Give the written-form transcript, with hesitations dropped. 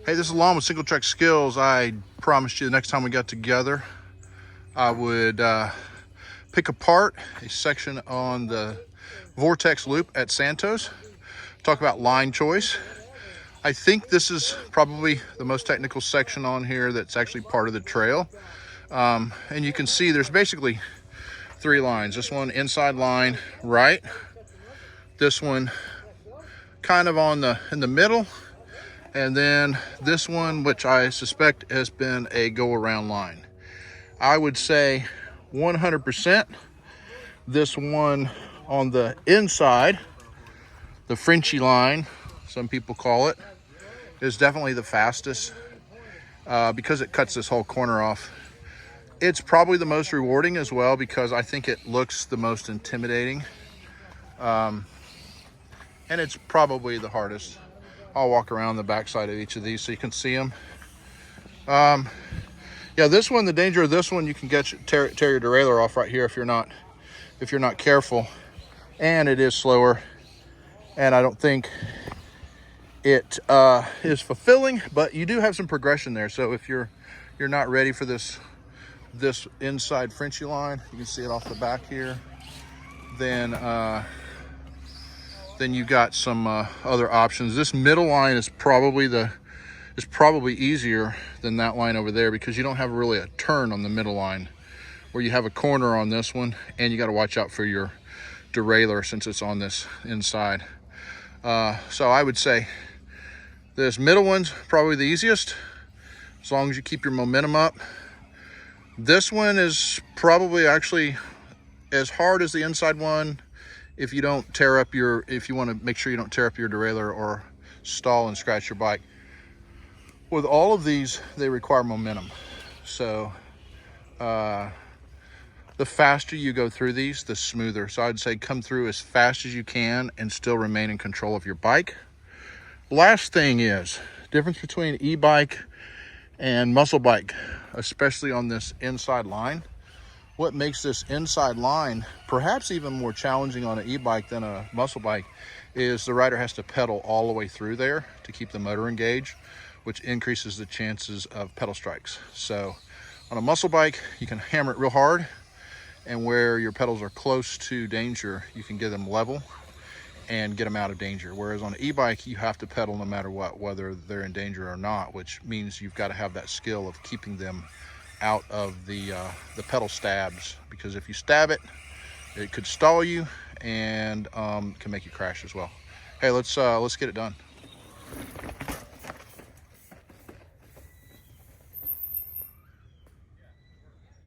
Hey, this is Alon with Single Track Skills. I promised you the next time we got together, I would pick apart a section on the Vortex loop at Santos, talk about line choice. I think this is probably the most technical section on here that's actually part of the trail. And you can see there's basically three lines. This one inside line, right? This one kind of in the middle. And then this one, which I suspect has been a go-around line. I would say 100% this one on the inside, the Frenchy line, some people call it, is definitely the fastest because it cuts this whole corner off. It's probably the most rewarding as well because I think it looks the most intimidating. And it's probably the hardest. I'll walk around the backside of each of these so you can see them. Yeah, this one, the danger of this one, you can tear your derailleur off right here if you're not careful, and it is slower. And I don't think it is fulfilling, but you do have some progression there. So if you're not ready for this inside Frenchy line, you can see it off the back here. Then you got some other options. This middle line is probably easier than that line over there because you don't have really a turn on the middle line, where you have a corner on this one, and you got to watch out for your derailleur since it's on this inside. So I would say this middle one's probably the easiest, as long as you keep your momentum up. This one is probably actually as hard as the inside one if you want to make sure you don't tear up your derailleur or stall and scratch your bike. With all of these, they require momentum. So the faster you go through these, the smoother. So I'd say come through as fast as you can and still remain in control of your bike. Last thing is difference between e-bike and muscle bike, especially on this inside line. What makes this inside line perhaps even more challenging on an e-bike than a muscle bike is the rider has to pedal all the way through there to keep the motor engaged, which increases the chances of pedal strikes. So on a muscle bike, you can hammer it real hard, and where your pedals are close to danger, you can get them level and get them out of danger. Whereas on an e-bike, you have to pedal no matter what, whether they're in danger or not, which means you've got to have that skill of keeping them out of the pedal stabs, because if you stab it, it could stall you and can make you crash as well. Hey, let's get it done.